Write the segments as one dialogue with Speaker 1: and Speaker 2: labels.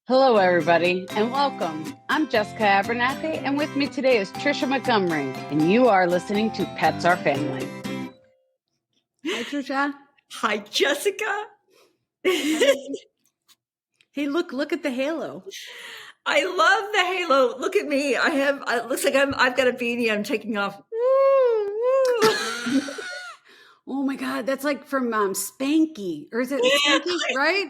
Speaker 1: Hello, everybody, and welcome. I'm Jessica Abernathy, and with me today is Trisha Montgomery, and you are listening to Pets Are Family. Hi, Trisha.
Speaker 2: Hi, Jessica.
Speaker 1: Hey, look at the halo.
Speaker 2: I love the halo. Look at me. It looks like I've got a beanie I'm taking off. Woo, woo.
Speaker 1: Oh my God, that's like from Spanky, or is it Spanky, right?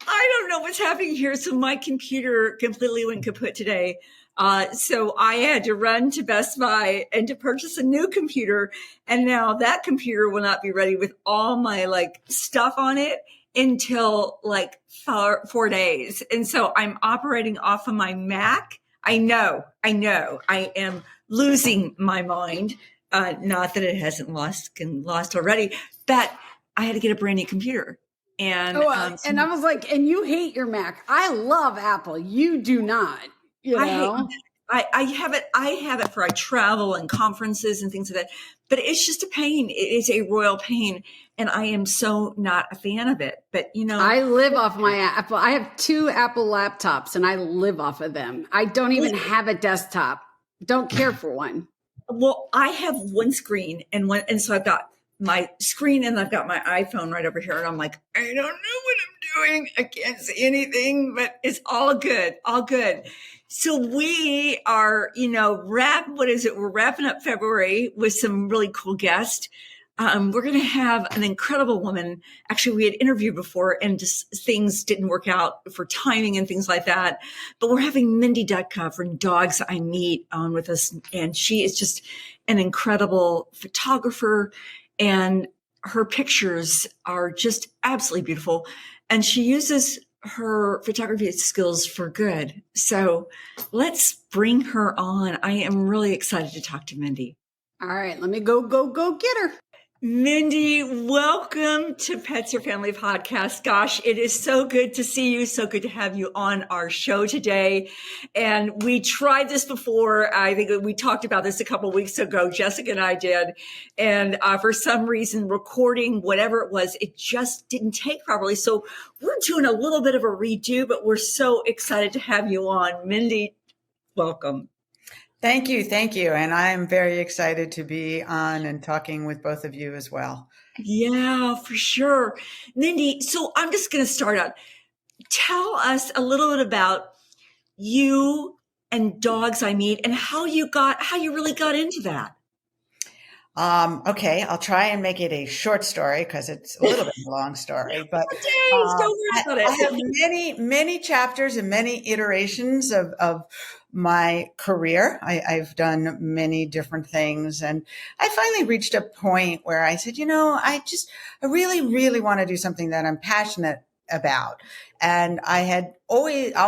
Speaker 2: I don't know what's happening here. So my computer completely went kaput today. So I had to run to Best Buy and to purchase a new computer. And now that computer will not be ready with all my stuff on it until 4 days. And so I'm operating off of my Mac. I know. I am losing my mind. Not that it hasn't lost already, but I had to get a brand new computer. And
Speaker 1: and I was like, and you hate your Mac. I love Apple. You do not.
Speaker 2: I have it for travel and conferences and things like that. But it's just a pain. It is a royal pain. And I am so not a fan of it. But,
Speaker 1: I live off my Apple. I have 2 Apple laptops and I live off of them. I don't even have a desktop. Don't care for one.
Speaker 2: Well, I have one screen and so I've got my screen and I've got my iPhone right over here. And I'm like, I don't know what I'm doing. I can't see anything, but it's all good. So we are, we're wrapping up February with some really cool guests. We're going to have an incredible woman. Actually, we had interviewed before and just things didn't work out for timing and things like that. But we're having Mindy Dukta from Dogs I Meet on with us. And she is just an incredible photographer. And her pictures are just absolutely beautiful. And she uses her photography skills for good. So let's bring her on. I am really excited to talk to Mindy.
Speaker 1: All right, let me go get her.
Speaker 2: Mindy, welcome to Pets Are Family podcast. Gosh, it is so good to see you. So good to have you on our show today. And we tried this before. I think we talked about this a couple of weeks ago. Jessica and I did. And for some reason, recording, whatever it was, it just didn't take properly. So we're doing a little bit of a redo, but we're so excited to have you on. Mindy, welcome.
Speaker 3: Thank you. And I'm very excited to be on and talking with both of you as well.
Speaker 2: Yeah, for sure. Mindy, so I'm just going to start out. Tell us a little bit about you and Dogs I Meet and how you really got into that.
Speaker 3: Okay, I'll try and make it a short story because it's a little bit of a long story. But I have many chapters and many iterations of my career. I've done many different things. And I finally reached a point where I said, I really, really want to do something that I'm passionate about. And I had always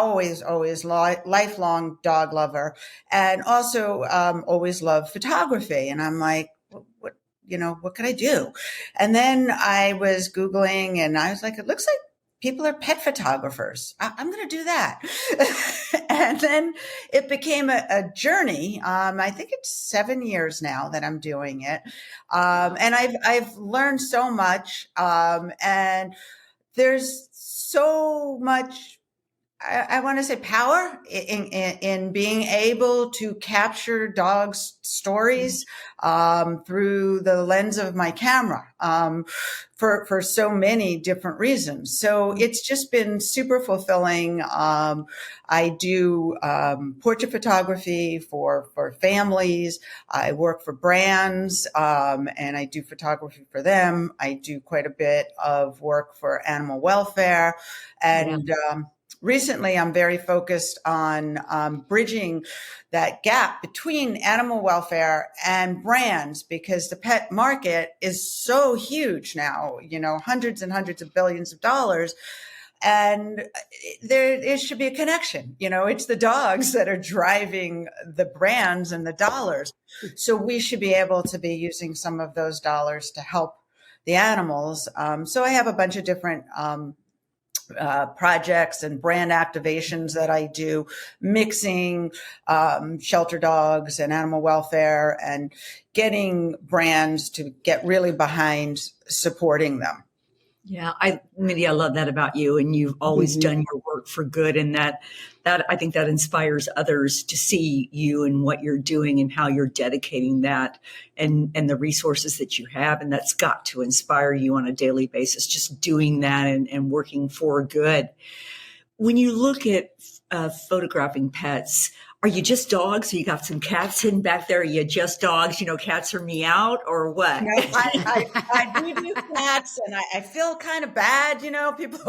Speaker 3: lifelong dog lover and also always loved photography. And I'm like, what could I do? And then I was Googling and I was like, it looks like people are pet photographers. I'm going to do that. And then it became a journey. I think it's 7 years now that I'm doing it. And I've learned so much. And there's so much, I want to say, power in being able to capture dogs' stories through the lens of my camera for so many different reasons. So it's just been super fulfilling. I do portrait photography for families. I work for brands and I do photography for them. I do quite a bit of work for animal welfare and recently, I'm very focused on bridging that gap between animal welfare and brands because the pet market is so huge now, hundreds and hundreds of billions of dollars. And there should be a connection. It's the dogs that are driving the brands and the dollars. So we should be able to be using some of those dollars to help the animals. So I have a bunch of different projects and brand activations that I do, mixing shelter dogs and animal welfare and getting brands to get really behind supporting them.
Speaker 2: Yeah, Mindy, I love that about you. And you've always done your work for good. And that I think that inspires others to see you and what you're doing and how you're dedicating that and the resources that you have. And that's got to inspire you on a daily basis, just doing that and working for good. When you look at photographing pets, are you just dogs? Or you got some cats hidden back there? Are you just dogs? Cats are meow or what?
Speaker 3: No, I do cats, and I feel kind of bad. People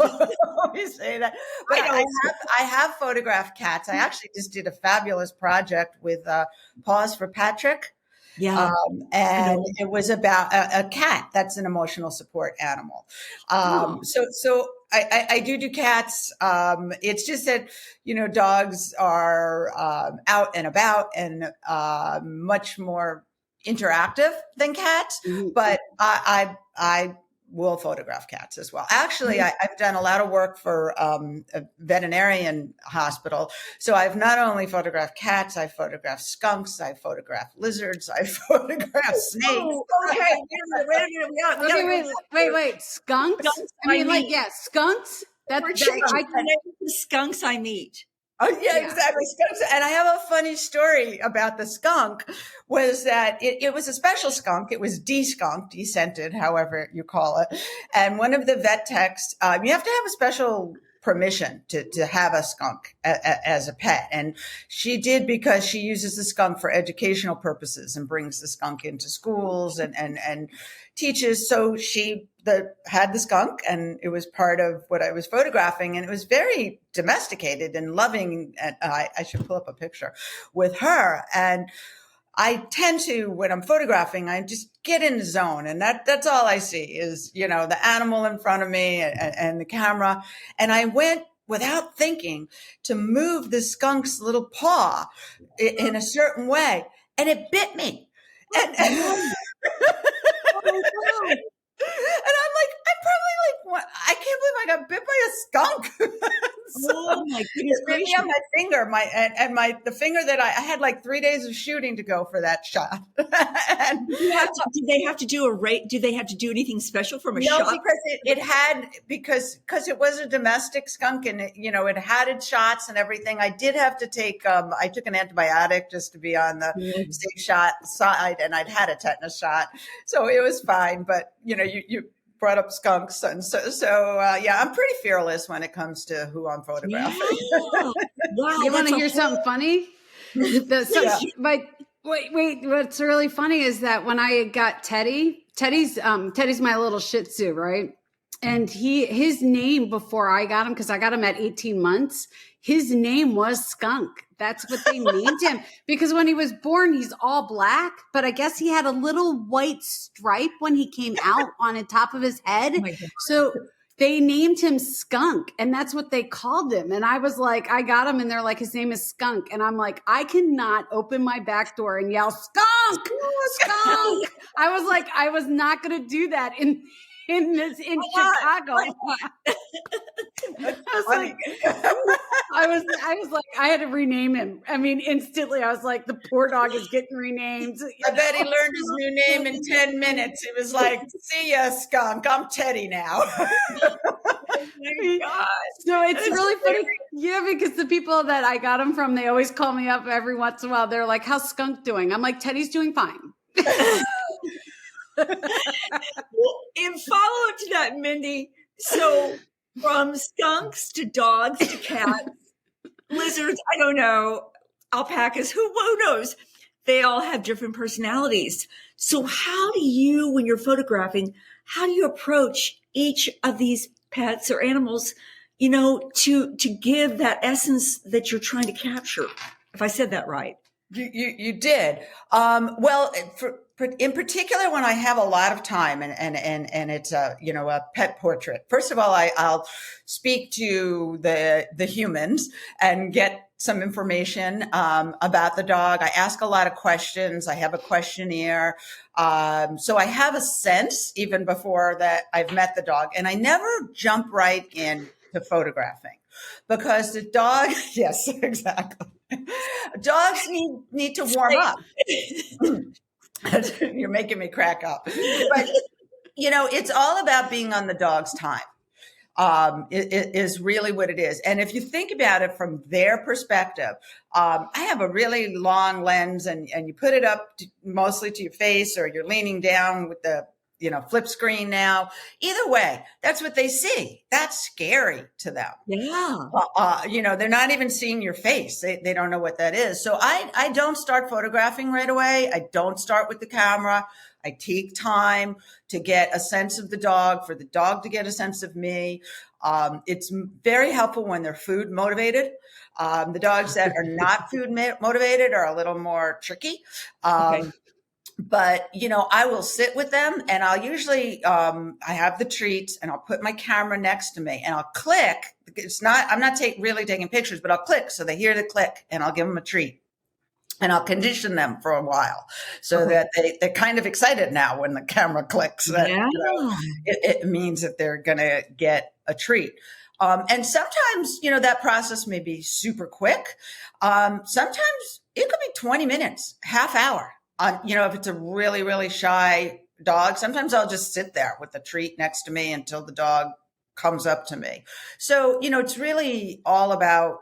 Speaker 3: always say that, but I have photographed cats. I actually just did a fabulous project with Paws for Patrick.
Speaker 2: Yeah.
Speaker 3: And it was about a cat. That's an emotional support animal. So I do cats. It's just that, dogs are out and about and much more interactive than cats, but I will photograph cats as well. Actually, I've done a lot of work for a veterinarian hospital. So I've not only photographed cats, I photographed skunks, I photographed lizards, I photographed snakes.
Speaker 2: Oh, okay.
Speaker 1: Wait. Skunks? Skunks?
Speaker 2: The skunks I meet.
Speaker 3: Oh, yeah, exactly. And I have a funny story about the skunk, was that it was a special skunk. It was de-skunked, descented, however you call it. And one of the vet techs, you have to have a special permission to have a skunk as a pet. And she did, because she uses the skunk for educational purposes and brings the skunk into schools and teaches. So she had the skunk, and it was part of what I was photographing, and it was very domesticated and loving. And I should pull up a picture with her. And I tend to, when I'm photographing, I just get in the zone, and that's all I see is, the animal in front of me and the camera. And I went, without thinking, to move the skunk's little paw in a certain way, and it bit me. And and I'm like, I can't believe I got bit by a skunk.
Speaker 2: Oh my goodness gracious!
Speaker 3: On my finger, the finger that I had like 3 days of shooting to go for that shot. And
Speaker 2: do they have to do a rate? Do they have to do anything special from a shot?
Speaker 3: No, because it was a domestic skunk, and it had its shots and everything. I did have to take I took an antibiotic just to be on the safe shot side, and I'd had a tetanus shot, so it was fine. But you brought up skunks, and so I'm pretty fearless when it comes to who I'm photographing.
Speaker 2: Yeah. Wow,
Speaker 1: you want to hear something funny? But wait, what's really funny is that when I got Teddy's my little Shih Tzu, right? And his name before I got him, because I got him at 18 months, his name was Skunk. That's what they named him, because when he was born, he's all black, but I guess he had a little white stripe when he came out on the top of his head.
Speaker 2: Oh my God.
Speaker 1: So they named him Skunk, and that's what they called him. And I was like, I got him, and they're like, his name is Skunk. And I'm like, I cannot open my back door and yell, Skunk, Skunk. I was like, I was not going to do that in Chicago. I was like, I had to rename him. I mean, instantly, I was like, the poor dog is getting renamed.
Speaker 3: I bet he learned his new name in 10 minutes. It was like, see ya, Skunk. I'm Teddy now.
Speaker 2: Oh my God.
Speaker 1: So it's really funny. Yeah, because the people that I got him from, they always call me up every once in a while. They're like, how's Skunk doing? I'm like, Teddy's doing fine.
Speaker 2: Well, in follow-up to that, Mindy, so from skunks to dogs to cats, lizards, I don't know, alpacas, who knows? They all have different personalities. So how do you, when you're photographing, how do you approach each of these pets or animals, to give that essence that you're trying to capture? If I said that right.
Speaker 3: You did. Well, in particular, when I have a lot of time and it's a pet portrait. First of all, I'll speak to the humans and get some information about the dog. I ask a lot of questions. I have a questionnaire. So I have a sense even before that I've met the dog, and I never jump right in to photographing, because the dog, yes, exactly. Dogs need to warm up. You're making me crack up. But, it's all about being on the dog's time. is really what it is. And if you think about it from their perspective, I have a really long lens, and you put it up mostly to your face, or you're leaning down with the flip screen now. Either way, that's what they see. That's scary to them.
Speaker 2: Yeah.
Speaker 3: They're not even seeing your face. They don't know what that is. So I don't start photographing right away. I don't start with the camera. I take time to get a sense of the dog, for the dog to get a sense of me. It's very helpful when they're food motivated. The dogs that are not food motivated are a little more tricky.
Speaker 2: Okay.
Speaker 3: But, I will sit with them, and I'll usually, I have the treats, and I'll put my camera next to me, and I'll click. I'm not really taking pictures, but I'll click so they hear the click, and I'll give them a treat. And I'll condition them for a while so that they're kind of excited now when the camera clicks. That, it means that they're going to get a treat. And sometimes, that process may be super quick. Sometimes it could be 20 minutes, half hour. If it's a really, really shy dog, sometimes I'll just sit there with the treat next to me until the dog comes up to me. So, it's really all about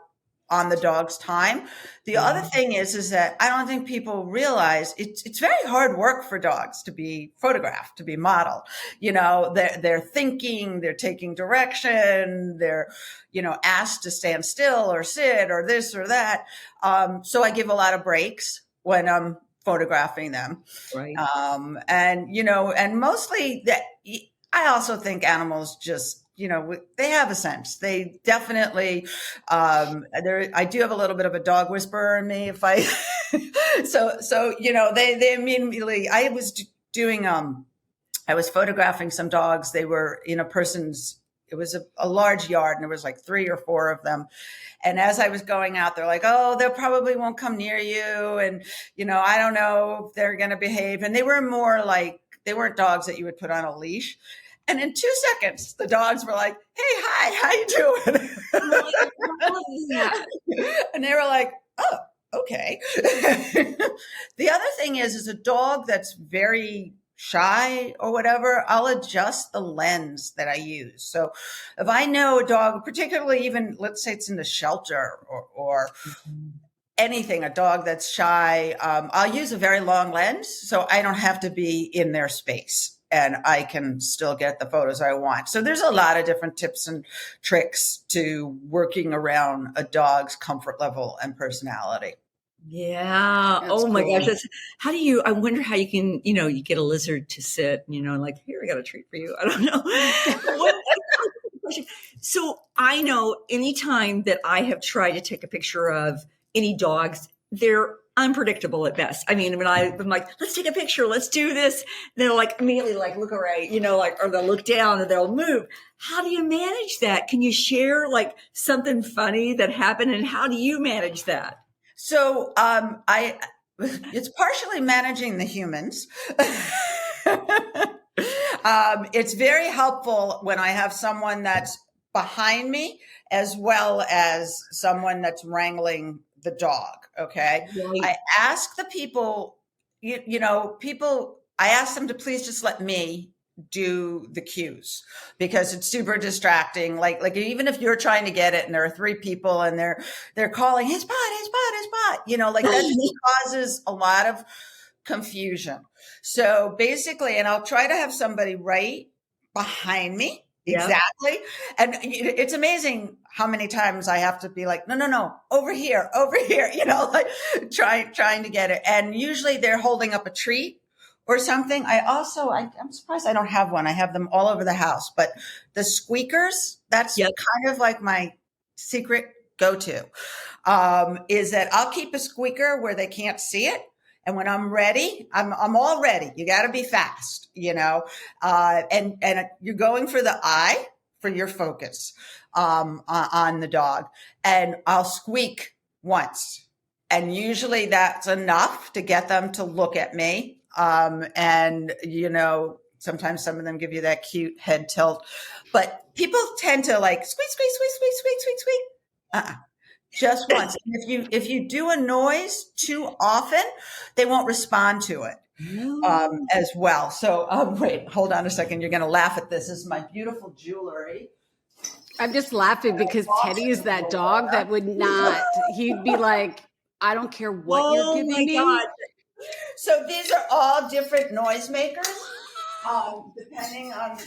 Speaker 3: on the dog's time. The other thing is that I don't think people realize it's very hard work for dogs to be photographed, to be modeled. They're thinking, they're taking direction, they're, asked to stand still or sit or this or that. So I give a lot of breaks when I'm photographing them.
Speaker 2: Right.
Speaker 3: And mostly that, I also think animals just, they have a sense. They definitely, I do have a little bit of a dog whisperer in me. If I, they immediately, I was photographing some dogs. They were in it was a large yard, and there was like 3 or 4 of them. And as I was going out, they're like, oh, they probably won't come near you. And, I don't know if they're going to behave. And they were more like, they weren't dogs that you would put on a leash. And in 2 seconds, the dogs were like, hey, hi, how you doing? And they were like, oh, okay. The other thing is a dog that's very shy or whatever, I'll adjust the lens that I use. So if I know a dog, particularly even, let's say it's in the shelter or anything, a dog that's shy, I'll use a very long lens so I don't have to be in their space, and I can still get the photos I want. So there's a lot of different tips and tricks to working around a dog's comfort level and personality.
Speaker 2: Yeah.
Speaker 1: That's
Speaker 2: Oh my
Speaker 1: cool.
Speaker 2: gosh. I wonder how you can, you get a lizard to sit, like, here, we got a treat for you. I don't know. So I know anytime that I have tried to take a picture of any dogs, they're unpredictable at best. I mean, when I'm like, let's take a picture, let's do this, they'll like immediately like look away, or they'll look down or they'll move. How do you manage that? Can you share like something funny that happened, and how do you manage that?
Speaker 3: So it's partially managing the humans. It's very helpful when I have someone that's behind me as well as someone that's wrangling the dog. Okay.
Speaker 2: Right.
Speaker 3: I ask the people, I ask them to please just let me do the cues, because it's super distracting. Like even if you're trying to get it and there are 3 people and they're calling his spot, like that just causes a lot of confusion. So basically, and I'll try to have somebody right behind me. Exactly. And it's amazing how many times I have to be like, no, over here, like trying to get it. And usually they're holding up a treat or something. I'm surprised I don't have one. I have them all over the house, but the squeakers, that's kind of like my secret go-to, is that I'll keep a squeaker where they can't see it. And when I'm ready, I'm all ready. You got to be fast, and you're going for the eye for your focus, on the dog. And I'll squeak once. And usually that's enough to get them to look at me. Sometimes some of them give you that cute head tilt, but people tend to like squeak. Just once. If you do a noise too often, they won't respond to it as well. So wait, hold on a second. You're going to laugh at this. This is my beautiful jewelry.
Speaker 1: I'm just laughing because Teddy is that dog that would not, he'd be like, I don't care what you're giving
Speaker 2: my
Speaker 1: me.
Speaker 2: God.
Speaker 3: So these are all different noisemakers, depending on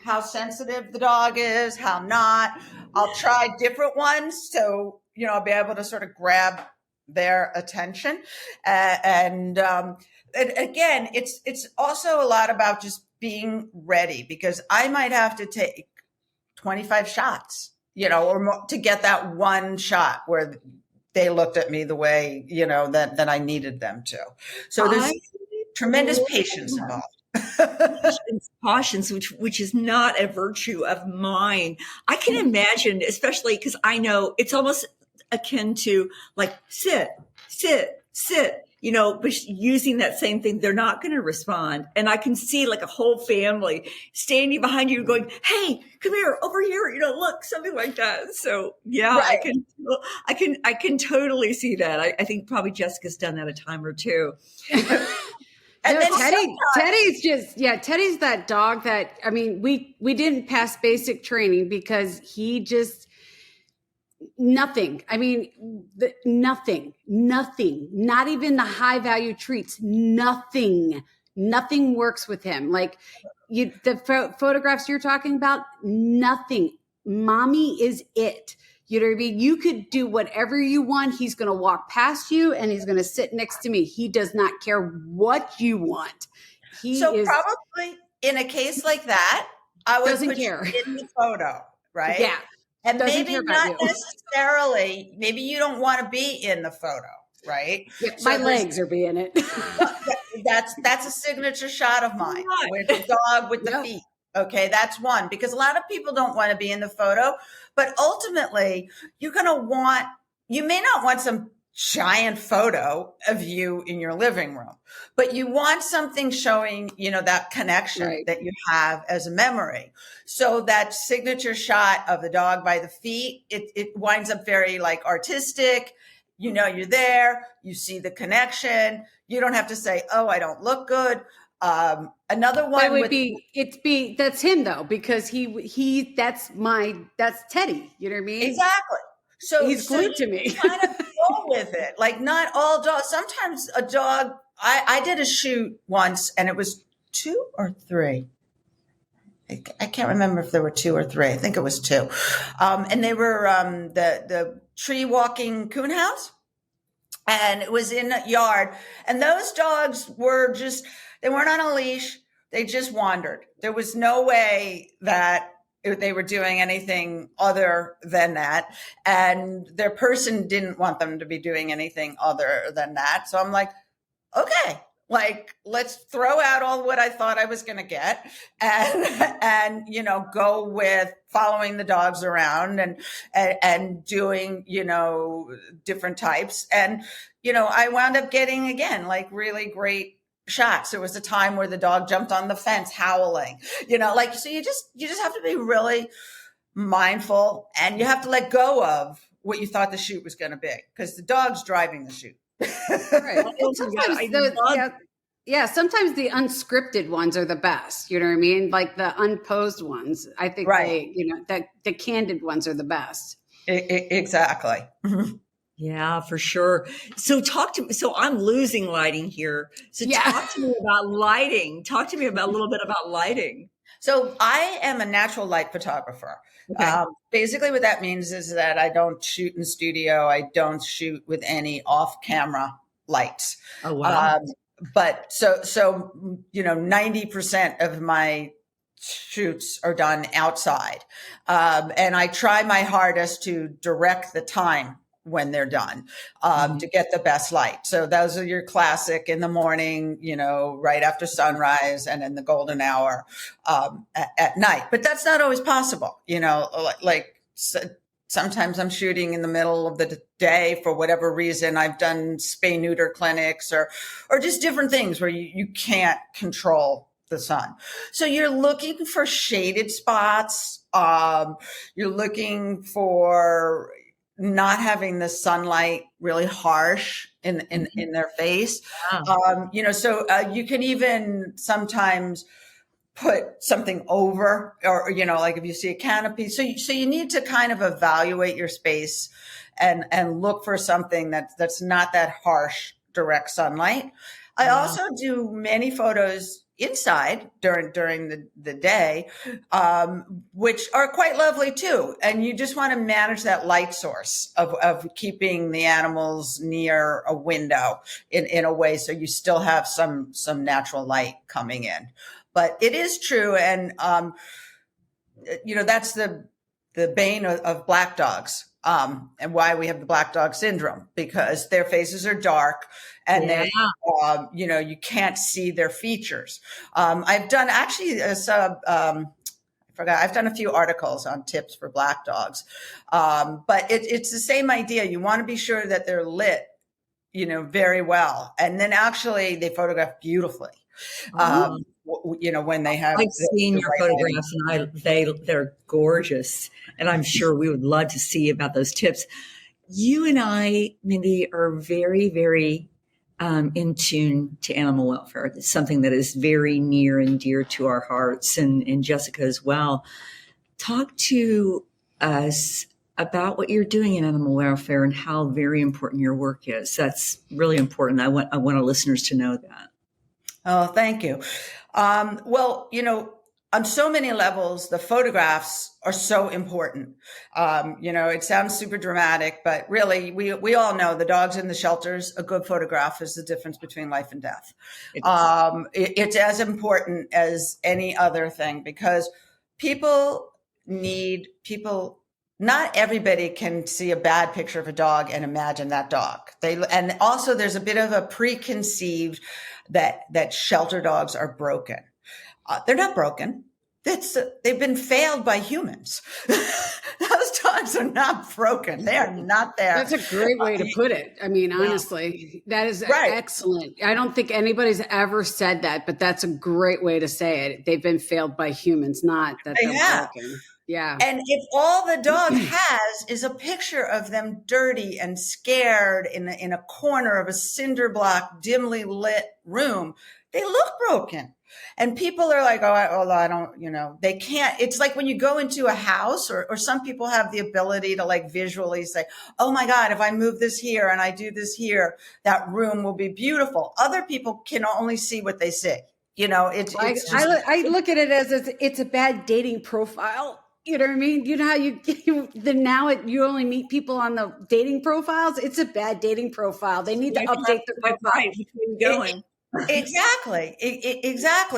Speaker 3: how sensitive the dog is, how not. I'll try different ones, so I'll be able to sort of grab their attention. And again, it's also a lot about just being ready, because I might have to take 25 shots, or more, to get that one shot where they looked at me the way, that I needed them to. So there's tremendous patience involved.
Speaker 2: Cautions, which is not a virtue of mine. I can imagine, especially because I know it's almost akin to like sit, but using that same thing, they're not going to respond. And I can see like a whole family standing behind you going, hey, come here, over here, look, something like that. So yeah, right. I can totally see that. I think probably Jessica's done that a time or two.
Speaker 1: And no, Teddy's that dog that, I mean, we didn't pass basic training because he just, nothing. I mean, nothing, not even the high value treats, nothing works with him. Like the photographs you're talking about, nothing. Mommy is it. You know what I mean? You could do whatever you want. He's going to walk past you and he's going to sit next to me. He does not care what you want.
Speaker 3: Probably in a case like that, I would put you in the photo, right?
Speaker 1: Yeah.
Speaker 3: And maybe not necessarily, maybe you don't want to be in the photo, right?
Speaker 1: Yeah, so my legs are being it.
Speaker 3: That's a signature shot of mine with the dog with the feet. Okay, that's one, because a lot of people don't want to be in the photo, but ultimately you may not want some giant photo of you in your living room, but you want something showing, that connection that you have as a memory. So that signature shot of the dog by the feet, it winds up very like artistic. You're there, you see the connection. You don't have to say, oh, I don't look good. Another one
Speaker 1: that's him though, because that's Teddy. You know what I mean?
Speaker 3: Exactly. So
Speaker 1: he's glued to me.
Speaker 3: Kind of go with it. Like not all dogs. Sometimes a dog. I did a shoot once, and it was 2 or 3. I can't remember if there were 2 or 3. I think it was 2. And they were the tree walking coon house, and it was in a yard. And those dogs were they weren't on a leash. They just wandered. There was no way that they were doing anything other than that. And their person didn't want them to be doing anything other than that. So I'm like, okay, like, let's throw out all what I thought I was going to get and, go with following the dogs around and doing, different types. And, I wound up getting, again, like really great shots. There was a time where the dog jumped on the fence howling, so you just have to be really mindful, and you have to let go of what you thought the shoot was going to be, because the dog's driving the shoot.
Speaker 1: Right. Sometimes the unscripted ones are the best. You know what I mean? Like the unposed ones. I think the candid ones are the best.
Speaker 3: Exactly.
Speaker 2: Yeah, for sure. So I'm losing lighting here. So talk to me about lighting. Talk to me about a little bit about lighting.
Speaker 3: So I am a natural light photographer. Okay. Basically what that means is that I don't shoot in studio. I don't shoot with any off camera lights.
Speaker 2: Oh, wow.
Speaker 3: But so 90% of my shoots are done outside. And I try my hardest to direct the time when they're done, to get the best light. So those are your classic in the morning, right after sunrise, and in the golden hour, at night. But that's not always possible, sometimes I'm shooting in the middle of the day for whatever reason. I've done spay neuter clinics or just different things where you can't control the sun. So you're looking for shaded spots. You're looking for not having the sunlight really harsh in their face. Wow. So you can even sometimes put something over, or, you know, like if you see a canopy. So you need to kind of evaluate your space and look for something that's not that harsh, direct sunlight. I also do many photos inside during the day, which are quite lovely too. And you just want to manage that light source of keeping the animals near a window in a way so you still have some natural light coming in. But it is true, and you know, that's the bane of black dogs, and why we have the black dog syndrome, because their faces are dark, and they, you know, you can't see their features. I've done actually I've done a few articles on tips for black dogs, but it's the same idea. You want to be sure that they're lit, you know, very well, and then actually they photograph beautifully. You know, when they have,
Speaker 2: I've seen your photographs, and they're gorgeous, and I'm sure we would love to see about those tips. You and I, Mindy, are very, very in tune to animal welfare. It's something that is very near and dear to our hearts, and Jessica as well. Talk to us about what you're doing in animal welfare and how very important your work is. That's really important. I want our listeners to know that.
Speaker 3: Oh, thank you. Well, you know, on so many levels, the photographs are so important. You know, it sounds super dramatic, but really, we all know the dogs in the shelters, a good photograph is the difference between life and death. It's as important as any other thing, because not everybody can see a bad picture of a dog and imagine that dog. And also there's a bit of a preconceived that shelter dogs are broken. They're not broken. They've been failed by humans. Those dogs are not broken. They are not there.
Speaker 1: That's a great way to put it. I mean, honestly, that is excellent. I don't think anybody's ever said that, but that's a great way to say it. They've been failed by humans, not that they're broken. Yeah.
Speaker 3: And if all the dog has is a picture of them dirty and scared in a corner of a cinder block, dimly lit room, they look broken. And people are like, I don't, you know, they can't. It's like when you go into a house, or some people have the ability to like visually say, oh my God, if I move this here and I do this here, that room will be beautiful. Other people can only see what they see. You know,
Speaker 1: I look at it as it's a bad dating profile. You know what I mean? You know how you only meet people on the dating profiles. It's a bad dating profile. They need to update the profile.
Speaker 2: Right. Going.
Speaker 3: Exactly.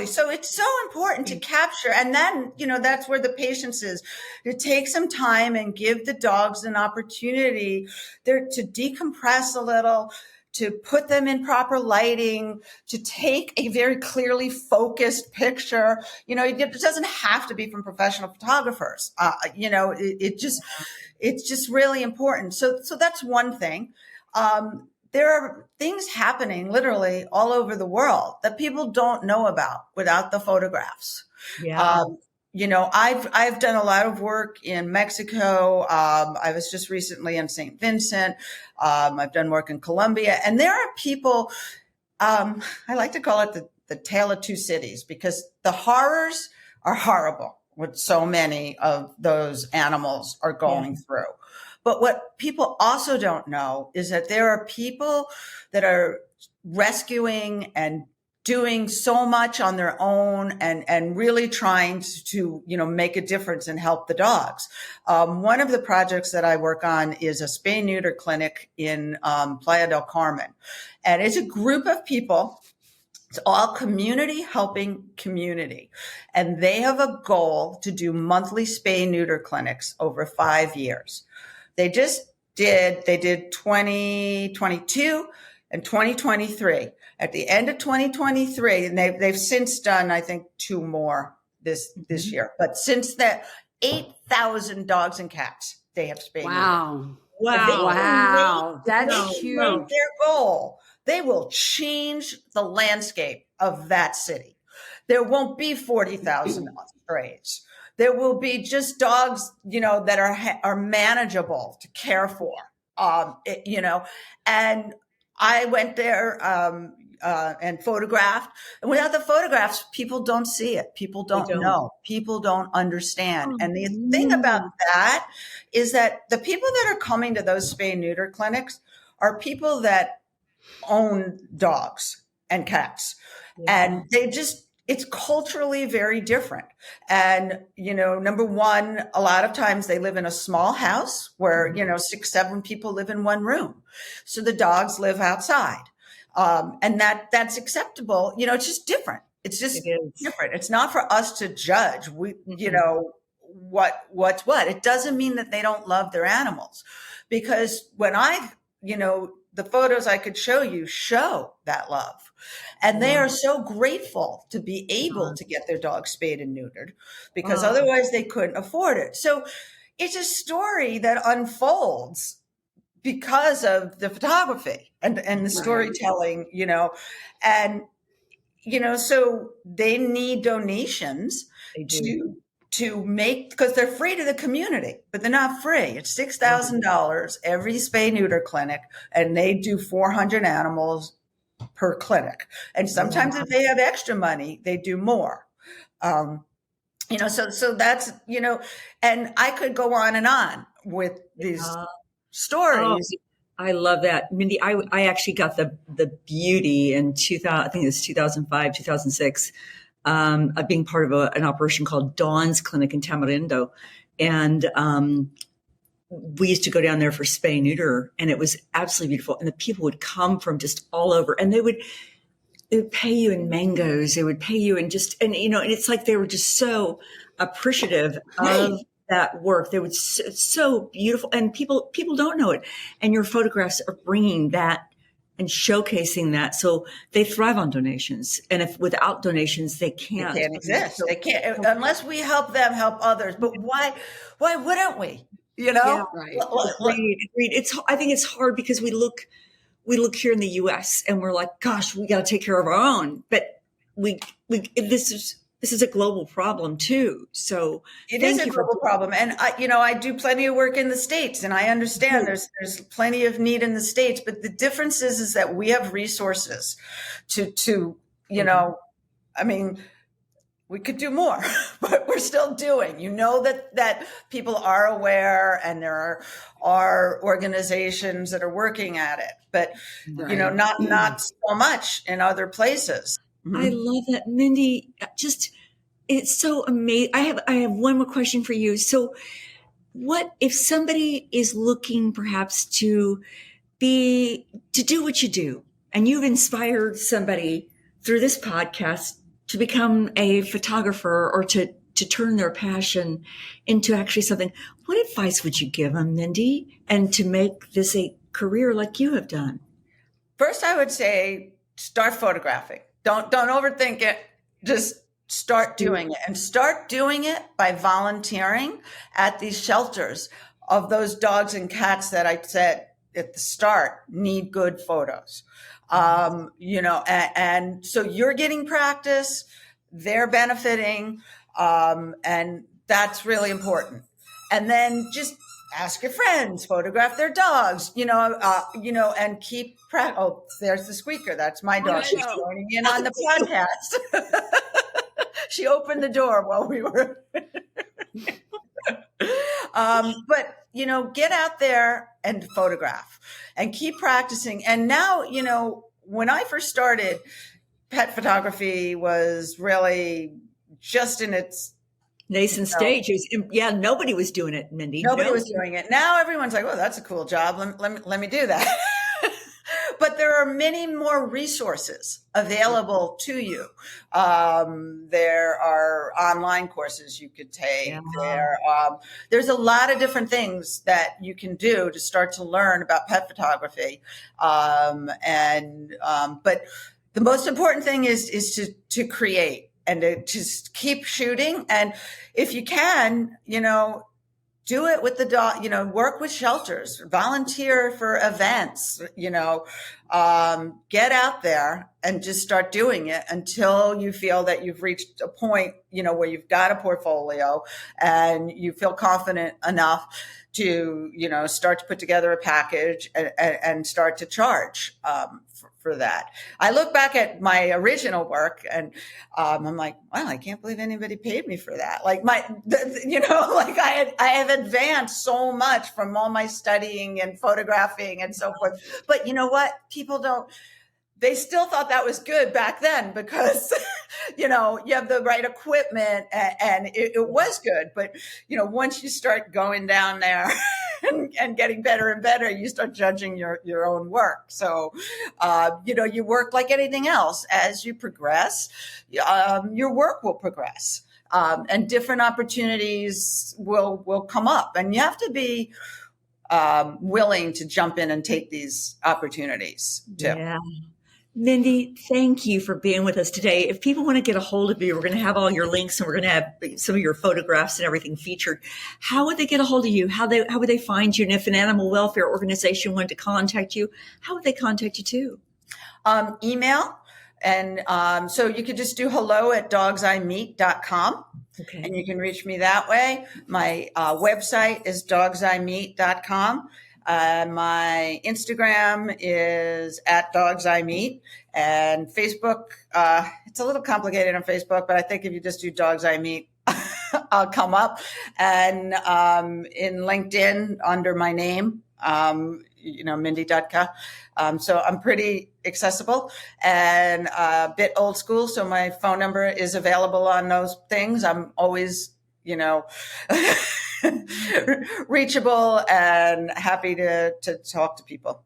Speaker 3: So it's so important to capture. And then, you know, that's where the patience is, to take some time and give the dogs an opportunity to decompress a little, to put them in proper lighting, to take a very clearly focused picture. You know, it doesn't have to be from professional photographers. You know, it's just really important. So that's one thing. There are things happening literally all over the world that people don't know about without the photographs.
Speaker 2: Yeah.
Speaker 3: You know, I've done a lot of work in Mexico. I was just recently in St. Vincent. I've done work in Colombia, and there are people. I like to call it the tale of two cities, because the horrors are horrible, what so many of those animals are going through. But what people also don't know is that there are people that are rescuing and doing so much on their own and really trying to, you know, make a difference and help the dogs. One of the projects that I work on is a spay-neuter clinic in Playa del Carmen. And it's a group of people. It's all community helping community. And they have a goal to do monthly spay-neuter clinics over 5 years. They did 2022 and 2023. At the end of 2023, and they've since done, I think, 2 more this year. But since that, 8,000 dogs and cats they have spayed.
Speaker 1: Wow.
Speaker 3: Wow.
Speaker 1: That's huge.
Speaker 3: Their goal, they will change the landscape of that city. There won't be 40,000 strays. There will be just dogs, you know, that are manageable to care for, you know, and I went there and photographed. And without the photographs, people don't see it. People don't know. People don't understand. And the thing about that is that the people that are coming to those spay and neuter clinics are people that own dogs and cats. And it's culturally very different. And, number one, a lot of times they live in a small house where, 6, 7 people live in one room. So the dogs live outside. And that's acceptable. It's just different. It's just different. It's not for us to judge. What's what. It doesn't mean that they don't love their animals, because when the photos I could show you show that love. And they are so grateful to be able to get their dog spayed and neutered, because otherwise they couldn't afford it. So it's a story that unfolds because of the photography and the storytelling, so they need donations to make, because they're free to the community, but they're not free. It's $6,000 every spay neuter clinic, and they do 400 animals per clinic. And sometimes if they have extra money, they do more. So that's, and I could go on with these stories.
Speaker 2: I love that. Mindy, I actually got the beauty in 2000, I think it was 2005, 2006, of being part of an operation called Dawn's Clinic in Tamarindo. And we used to go down there for spay and neuter, and it was absolutely beautiful. And the people would come from just all over, and they would pay you in mangoes. They would pay you in and it's like they were just so appreciative of that work. They would so beautiful, and people don't know it. And your photographs are bringing that and showcasing that, so they thrive on donations. And if without donations, they can't
Speaker 3: exist. They can't unless we help them help others. But why wouldn't we?
Speaker 1: Yeah, right.
Speaker 2: Agreed. I think it's hard because we look here in the U.S. and we're like, gosh, we got to take care of our own. But this is a global problem too. So
Speaker 3: it is a global problem. And I do plenty of work in the States, and I understand there's plenty of need in the States, but the difference is that we have resources to we could do more, but we're still doing, that people are aware, and there are organizations that are working at it, but, not so much in other places.
Speaker 2: I love that, Mindy. It's so amazing. I have one more question for you. So what if somebody is looking perhaps to do what you do, and you've inspired somebody through this podcast to become a photographer, or to turn their passion into actually something? What advice would you give them, Mindy, and to make this a career like you have done?
Speaker 3: First, I would say start photographing. Don't overthink it. Just start doing it, and start doing it by volunteering at these shelters of those dogs and cats that I said at the start need good photos. And so you're getting practice, they're benefiting, and that's really important. And then just ask your friends, photograph their dogs, and keep oh, there's the squeaker. That's my dog. She's joining in on the podcast. She opened the door while we were, but, get out there and photograph and keep practicing. And now, when I first started, pet photography was really just in its
Speaker 2: nascent stage. Nobody was doing it, Mindy.
Speaker 3: Nobody was doing it. Now everyone's like, oh, that's a cool job. Let me do that. But there are many more resources available to you. There are online courses you could take. Yeah. There's a lot of different things that you can do to start to learn about pet photography. But the most important thing is to create and to just keep shooting. And if you can, do it with the dog, work with shelters, volunteer for events, get out there and just start doing it until you feel that you've reached a point, where you've got a portfolio and you feel confident enough to, start to put together a package and start to charge for that. I look back at my original work and I'm like, wow, I can't believe anybody paid me for that. Like I have advanced so much from all my studying and photographing and so forth. But you know what? They still thought that was good back then because, you have the right equipment and it was good. But, once you start going down there and getting better and better, you start judging your own work. So, you work like anything else. As you progress, your work will progress and different opportunities will come up. And you have to be willing to jump in and take these opportunities too.
Speaker 2: Yeah. Mindy, thank you for being with us today. If people want to get a hold of you, we're going to have all your links and we're going to have some of your photographs and everything featured. How would they get a hold of you? How would they find you? And if an animal welfare organization wanted to contact you, how would they contact you too?
Speaker 3: Email. And so you could just do hello@dogseyemeet.com.
Speaker 2: Okay.
Speaker 3: And you can reach me that way. My website is dogseyemeet.com. My Instagram is @dogseyemeet, and Facebook. It's a little complicated on Facebook, but I think if you just do Dogs Eye Meet, I'll come up. And in LinkedIn under my name, Mindy Dukta. So I'm pretty accessible and a bit old school. So my phone number is available on those things. I'm always, reachable and happy to talk to people.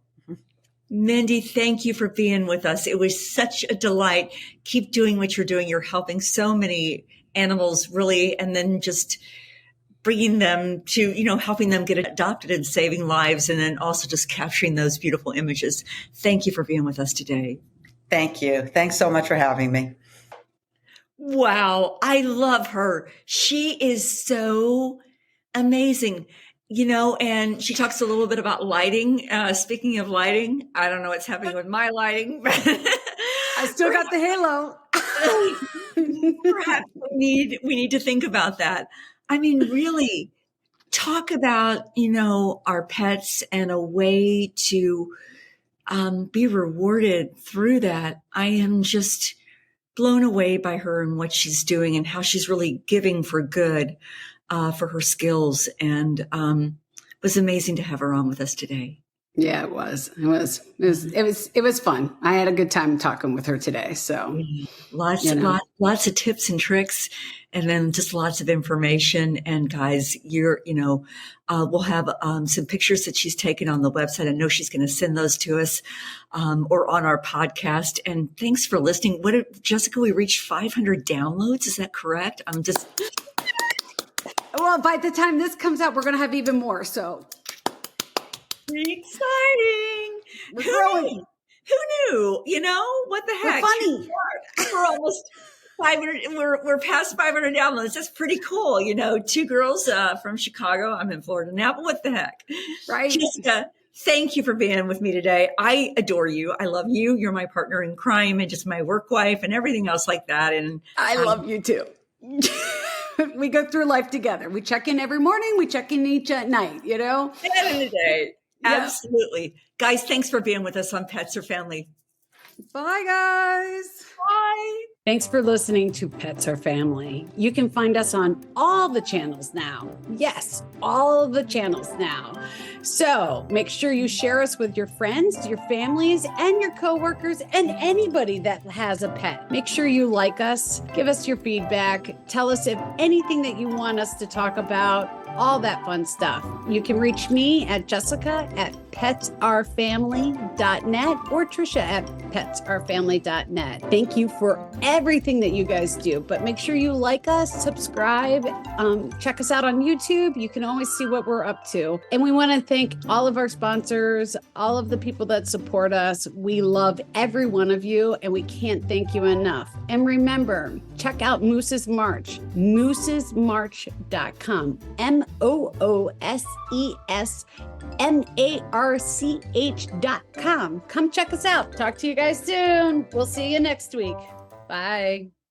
Speaker 2: Mindy, thank you for being with us. It was such a delight. Keep doing what you're doing. You're helping so many animals really, and then just bringing them to, helping them get adopted and saving lives, and then also just capturing those beautiful images. Thank you for being with us today.
Speaker 3: Thank you. Thanks so much for having me.
Speaker 2: Wow. I love her. She is so amazing, and she talks a little bit about lighting. Speaking of lighting, I don't know what's happening with my lighting, but
Speaker 1: I still got the halo.
Speaker 2: Perhaps we need to think about that. I mean, really talk about, our pets and a way to be rewarded through that. I am just blown away by her and what she's doing and how she's really giving for good. For her skills, and it was amazing to have her on with us today.
Speaker 1: Yeah, it was fun. I had a good time talking with her today. So
Speaker 2: lots of tips and tricks, and then just lots of information. And guys, we'll have some pictures that she's taken on the website. I know she's going to send those to us or on our podcast. And thanks for listening. Jessica? We reached 500 downloads. Is that correct?
Speaker 1: Well, by the time this comes out, we're going to have even more. So
Speaker 2: exciting.
Speaker 1: We're growing.
Speaker 2: Who knew? What the heck?
Speaker 1: We're funny.
Speaker 2: We're almost 500. We're past 500 downloads. That's pretty cool. 2 girls from Chicago. I'm in Florida now, but what the heck?
Speaker 1: Right.
Speaker 2: Jessica, thank you for being with me today. I adore you. I love you. You're my partner in crime and just my work wife and everything else like that. And
Speaker 1: I love you too. We go through life together. We check in every morning. We check in each at night, At
Speaker 2: the end of the day. Yeah. Absolutely. Guys, thanks for being with us on Pets Are Family.
Speaker 1: Bye, guys.
Speaker 2: Bye.
Speaker 1: Thanks for listening to Pets Are Family. You can find us on all the channels now. Yes, all the channels now. So make sure you share us with your friends, your families, and your coworkers, and anybody that has a pet. Make sure you like us, give us your feedback, tell us if anything that you want us to talk about, all that fun stuff. You can reach me at jessica@petsourfamily.net or trisha@petsourfamily.net. Thank you for everything that you guys do, but make sure you like us, subscribe, check us out on YouTube. You can always see what we're up to. And we want to thank all of our sponsors, all of the people that support us. We love every one of you, and we can't thank you enough. And remember, check out Moose's March, moosesmarch.com, moosesmarch.com. Come check us out. Talk to you guys soon. We'll see you next week. Bye.